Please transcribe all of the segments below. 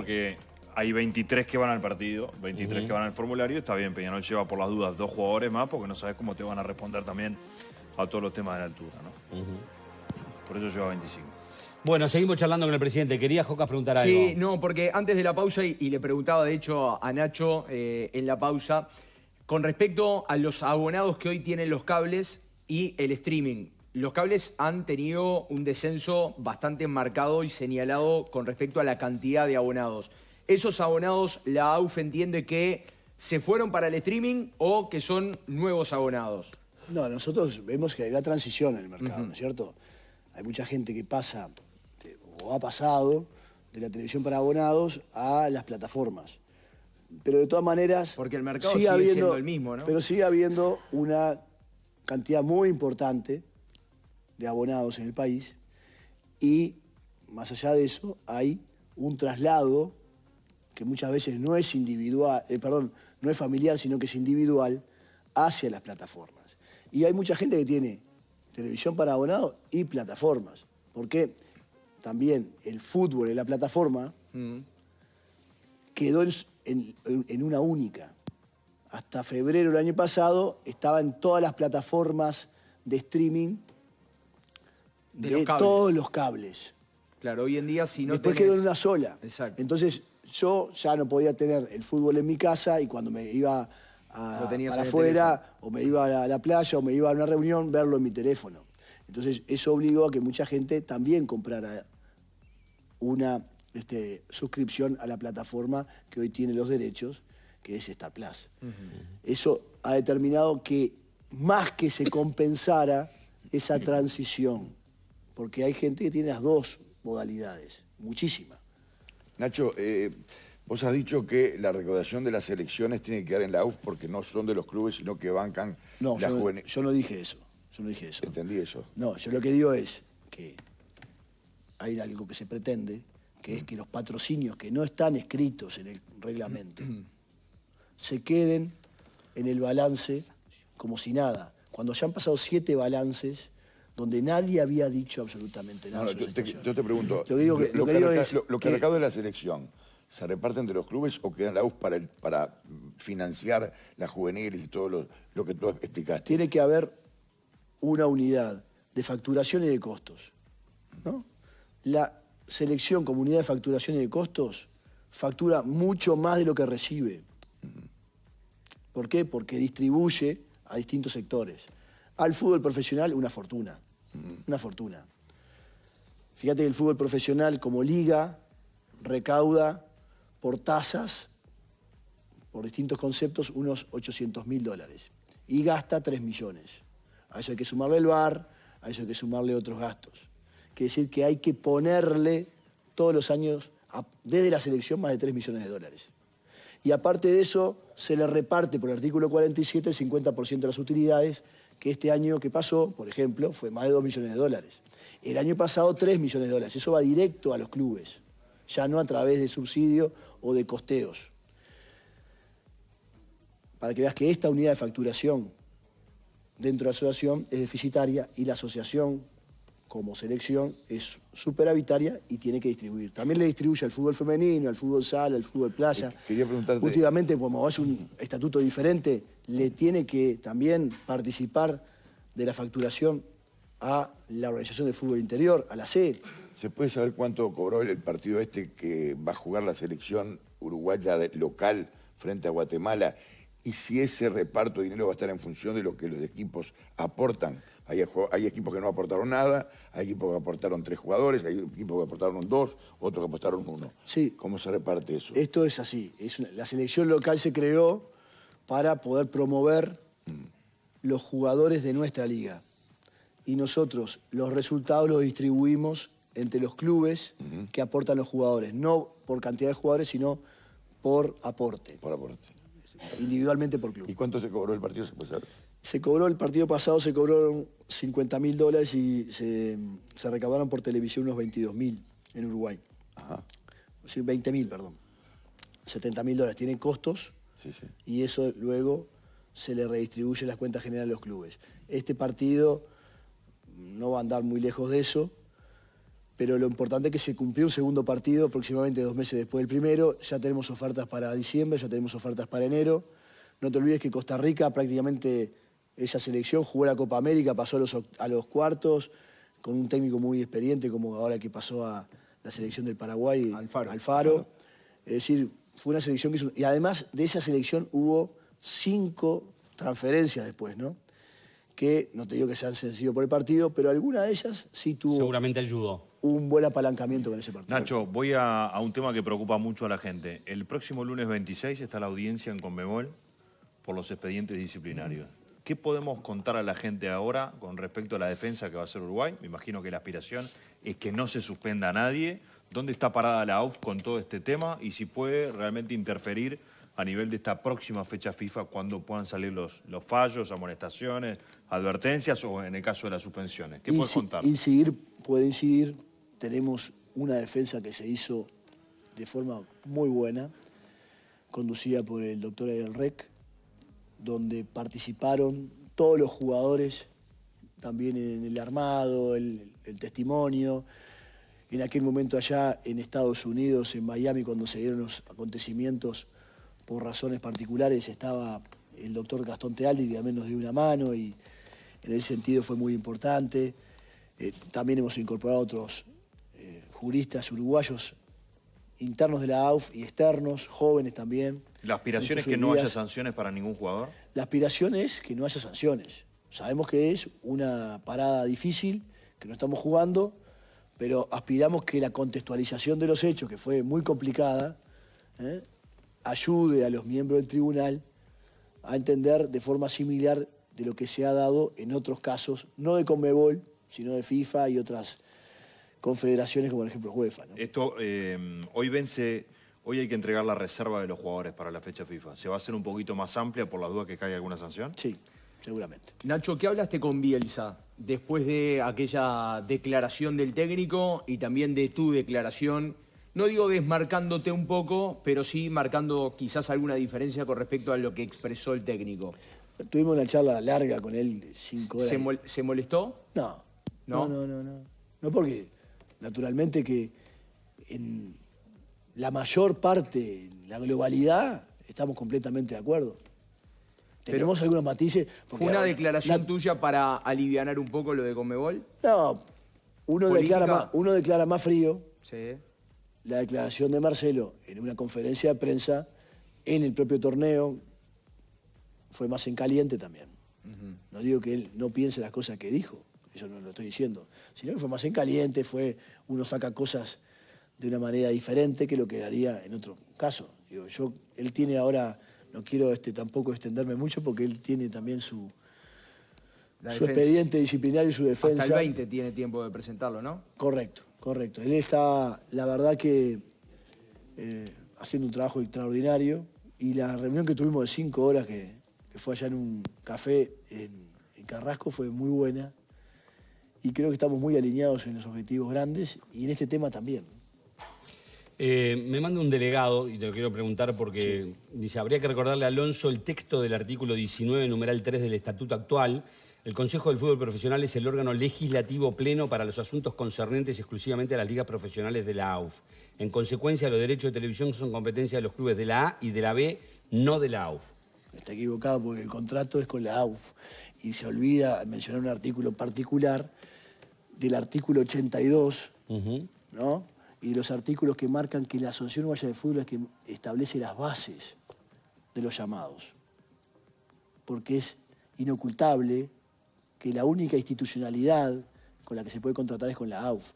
porque hay 23 que van al partido, 23 que van al formulario. Está bien, Peñarol lleva por las dudas 2 jugadores más porque no sabes cómo te van a responder también a todos los temas de la altura, ¿no? Por eso lleva 25. Bueno, seguimos charlando con el presidente. Quería, Jocas, preguntar algo. Sí, no, porque antes de la pausa, y le preguntaba de hecho a Nacho en la pausa, con respecto a los abonados que hoy tienen los cables y el streaming. Los cables han tenido un descenso bastante marcado y señalado con respecto a la cantidad de abonados. ¿Esos abonados, la AUF entiende que se fueron para el streaming o que son nuevos abonados? No, nosotros vemos que hay una transición en el mercado, ¿no es cierto? Hay mucha gente que pasa, o ha pasado, de la televisión para abonados a las plataformas. Pero de todas maneras... Porque el mercado sigue siendo el mismo, ¿no? Pero sigue habiendo una cantidad muy importante de abonados en el país y, más allá de eso, hay un traslado que muchas veces no es individual, no es familiar, sino que es individual, hacia las plataformas. Y hay mucha gente que tiene televisión para abonados y plataformas, porque también el fútbol en la plataforma quedó en una única. Hasta febrero del año pasado estaba en todas las plataformas de streaming de todos los cables. Claro, hoy en día si no Después tenés... quedó en una sola. Exacto. Entonces yo ya no podía tener el fútbol en mi casa y cuando me iba para afuera o me iba a la playa o me iba a una reunión, verlo en mi teléfono. Entonces eso obligó a que mucha gente también comprara una suscripción a la plataforma que hoy tiene los derechos, que es Star Plus. Eso ha determinado que más que se compensara esa transición, porque hay gente que tiene las dos modalidades, muchísima. Nacho, vos has dicho que la recaudación de las elecciones tiene que quedar en la AUF porque no son de los clubes, sino que bancan la juvenil. Yo no dije eso. Yo no dije eso. Entendí eso. No, yo lo que digo es que hay algo que se pretende, que es que los patrocinios que no están escritos en el reglamento se queden en el balance como si nada. Cuando ya han pasado 7 balances donde nadie había dicho absolutamente nada. Yo te pregunto, lo que recaude la selección, ¿se reparten de los clubes o queda en la UF para financiar las juveniles y todo lo que tú explicaste? Tiene que haber una unidad de facturación y de costos, ¿no? La selección como unidad de facturación y de costos factura mucho más de lo que recibe. ¿Por qué? Porque distribuye a distintos sectores. Al fútbol profesional una fortuna, una fortuna. Fíjate que el fútbol profesional como liga recauda por tasas, por distintos conceptos, unos $800.000 y gasta 3 millones. A eso hay que sumarle el VAR, a eso hay que sumarle otros gastos. Quiere decir que hay que ponerle todos los años, desde la selección, más de 3 millones de dólares. Y aparte de eso, se le reparte por el artículo 47 el 50% de las utilidades, que este año que pasó, por ejemplo, fue más de 2 millones de dólares. El año pasado, 3 millones de dólares. Eso va directo a los clubes, ya no a través de subsidio o de costeos. Para que veas que esta unidad de facturación dentro de la asociación es deficitaria y la asociación como selección es superavitaria y tiene que distribuir. También le distribuye al fútbol femenino, al fútbol sala, al fútbol playa. Quería preguntarte... Últimamente, como es un estatuto diferente, le tiene que también participar de la facturación a la Organización de Fútbol Interior, a la C. ¿Se puede saber cuánto cobró el partido que va a jugar la selección uruguaya local frente a Guatemala? Y si ese reparto de dinero va a estar en función de lo que los equipos aportan. Hay equipos que no aportaron nada, hay equipos que aportaron 3 jugadores, hay equipos que aportaron 2, otros que aportaron 1. Sí. ¿Cómo se reparte eso? Esto es así. La selección local se creó para poder promover los jugadores de nuestra liga. Y nosotros los resultados los distribuimos entre los clubes que aportan los jugadores. No por cantidad de jugadores, sino por aporte. Por aporte. Individualmente por club. ¿Y cuánto se cobró el partido? ¿Se puede saber? Se cobró, el partido pasado se cobraron $50.000 y se recaudaron por televisión unos 22.000 en Uruguay. Ajá. Sí, 20.000, perdón. $70.000. Tienen costos y eso luego se le redistribuye en las cuentas generales de los clubes. Este partido no va a andar muy lejos de eso pero lo importante es que se cumplió un segundo partido aproximadamente 2 meses después del primero. Ya tenemos ofertas para diciembre, ya tenemos ofertas para enero. No te olvides que Costa Rica prácticamente esa selección jugó la Copa América, pasó a los cuartos con un técnico muy experiente como ahora que pasó a la selección del Paraguay, Alfaro. Es decir, fue una selección que hizo... Y además de esa selección hubo 5 transferencias después, ¿no? Que no te digo que sean sencillos por el partido, pero alguna de ellas sí tuvo... Seguramente ayudó. Un buen apalancamiento con ese partido. Nacho, voy a un tema que preocupa mucho a la gente. El próximo lunes 26 está la audiencia en Conmebol por los expedientes disciplinarios. ¿Qué podemos contar a la gente ahora con respecto a la defensa que va a hacer Uruguay? Me imagino que la aspiración es que no se suspenda a nadie. ¿Dónde está parada la AUF con todo este tema? Y si puede realmente interferir a nivel de esta próxima fecha FIFA cuando puedan salir los fallos, amonestaciones, advertencias o en el caso de las suspensiones. ¿Qué puedes contar? Puede incidir. Tenemos una defensa que se hizo de forma muy buena, conducida por el doctor Ariel Rec, donde participaron todos los jugadores, también en el armado, el testimonio. En aquel momento allá en Estados Unidos, en Miami, cuando se dieron los acontecimientos por razones particulares, estaba el doctor Gastón Tealdi, que también nos dio una mano y en ese sentido fue muy importante. También hemos incorporado otros juristas uruguayos internos de la AUF y externos, jóvenes también. ¿La aspiración es que no haya sanciones para ningún jugador? La aspiración es que no haya sanciones. Sabemos que es una parada difícil, que no estamos jugando, pero aspiramos que la contextualización de los hechos, que fue muy complicada, ayude a los miembros del tribunal a entender de forma similar de lo que se ha dado en otros casos, no de Conmebol, sino de FIFA y otras confederaciones como por ejemplo UEFA, ¿no? Esto, hoy hay que entregar la reserva de los jugadores para la fecha FIFA. ¿Se va a hacer un poquito más amplia por la duda que caiga alguna sanción? Sí, seguramente. Nacho, ¿qué hablaste con Bielsa después de aquella declaración del técnico y también de tu declaración? No digo desmarcándote un poco, pero sí marcando quizás alguna diferencia con respecto a lo que expresó el técnico. Tuvimos una charla larga con él, 5 horas. ¿Se molestó? No. ¿No? No, porque naturalmente que en la mayor parte, la globalidad, estamos completamente de acuerdo. Tenemos algunos matices. ¿Fue una declaración tuya para alivianar un poco lo de Conmebol? No, uno declara más frío. Sí. La declaración de Marcelo en una conferencia de prensa, en el propio torneo, fue más en caliente también. No digo que él no piense las cosas que dijo, eso no lo estoy diciendo, sino que fue más en caliente, uno saca cosas de una manera diferente que lo que haría en otro caso. Digo, él tiene ahora, no quiero tampoco extenderme mucho porque él tiene también su expediente disciplinario y su defensa. Hasta el 20 tiene tiempo de presentarlo, ¿no? Correcto. Él está, la verdad que, haciendo un trabajo extraordinario y la reunión que tuvimos de 5 horas que fue allá en un café en Carrasco fue muy buena y creo que estamos muy alineados en los objetivos grandes y en este tema también. Me manda un delegado, y te lo quiero preguntar porque dice, habría que recordarle a Alonso el texto del artículo 19, numeral 3 del Estatuto actual. El Consejo del Fútbol Profesional es el órgano legislativo pleno para los asuntos concernientes exclusivamente a las ligas profesionales de la AUF. En consecuencia, los derechos de televisión son competencia de los clubes de la A y de la B, no de la AUF. Está equivocado porque el contrato es con la AUF y se olvida mencionar un artículo particular del artículo 82, ¿no? Y de los artículos que marcan que la Asociación Uruguaya de Fútbol es que establece las bases de los llamados. Porque es inocultable que la única institucionalidad con la que se puede contratar es con la AUF.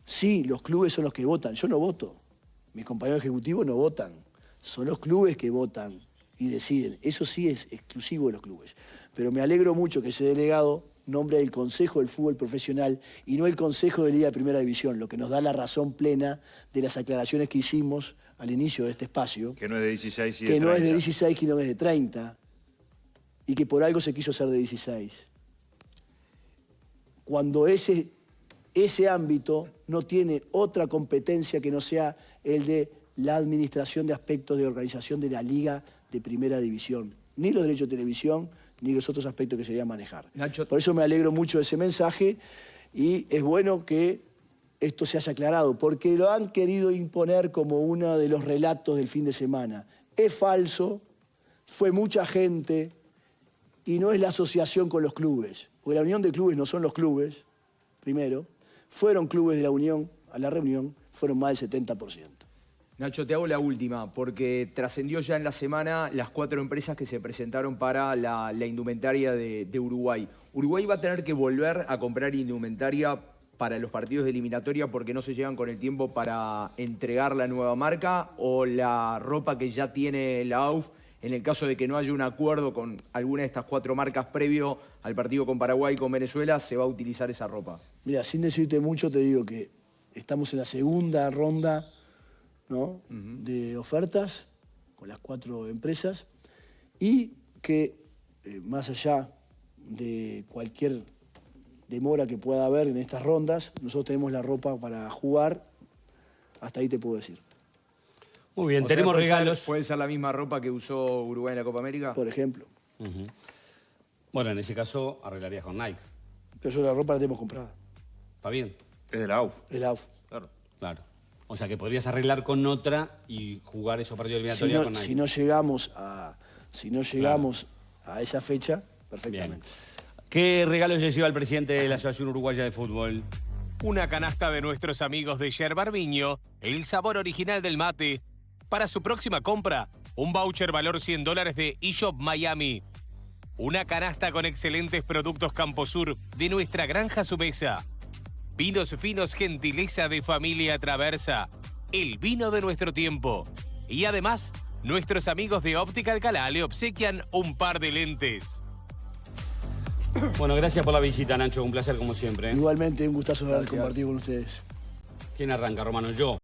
Sí, los clubes son los que votan. Yo no voto. Mis compañeros ejecutivos no votan. Son los clubes que votan y deciden. Eso sí es exclusivo de los clubes. Pero me alegro mucho que ese delegado nombre el Consejo del Fútbol Profesional y no el Consejo de Liga de Primera División, lo que nos da la razón plena de las aclaraciones que hicimos al inicio de este espacio. Que no es de 16 y de 30. Que no es de 16, que no es de 30. Y que por algo se quiso hacer de 16. Cuando ese ámbito no tiene otra competencia que no sea el de la administración de aspectos de organización de la Liga de Primera División. Ni los derechos de televisión, ni los otros aspectos que se deberían manejar. Nacho, por eso me alegro mucho de ese mensaje y es bueno que esto se haya aclarado, porque lo han querido imponer como uno de los relatos del fin de semana. Es falso, fue mucha gente y no es la asociación con los clubes, porque la unión de clubes no son los clubes, primero, fueron clubes de la unión a la reunión, fueron más del 70%. Nacho, te hago la última, porque trascendió ya en la semana las 4 empresas que se presentaron para la indumentaria de Uruguay. ¿Uruguay va a tener que volver a comprar indumentaria para los partidos de eliminatoria porque no se llegan con el tiempo para entregar la nueva marca, o la ropa que ya tiene la AUF, en el caso de que no haya un acuerdo con alguna de estas 4 marcas previo al partido con Paraguay y con Venezuela, se va a utilizar esa ropa? Mira, sin decirte mucho, te digo que estamos en la segunda ronda, ¿no? de ofertas con las 4 empresas y que más allá de cualquier demora que pueda haber en estas rondas, nosotros tenemos la ropa para jugar, hasta ahí te puedo decir. Muy bien, O sea, tenemos regalos. ¿Puede ser la misma ropa que usó Uruguay en la Copa América? Por ejemplo. Bueno, en ese caso arreglarías con Nike. Pero yo la ropa la tenemos comprada. ¿Está bien? Es de la AUF. El AUF. Claro. Claro. O sea que podrías arreglar con otra y jugar esos partidos eliminatorios con Nike. Si no llegamos a esa fecha, perfectamente. Bien. ¿Qué regalo se lleva el presidente de la Asociación Uruguaya de Fútbol? Una canasta de nuestros amigos de Yerba Armiño, el sabor original del mate. Para su próxima compra, un voucher valor $100 de eShop Miami. Una canasta con excelentes productos Camposur de nuestra granja a su mesa. Vinos finos, gentileza de familia Traversa. El vino de nuestro tiempo. Y además, nuestros amigos de Óptica Alcalá le obsequian un par de lentes. Bueno, gracias por la visita, Nacho. Un placer como siempre. Igualmente, un gustazo haber Gracias. compartido con ustedes. ¿Quién arranca, Romano? Yo.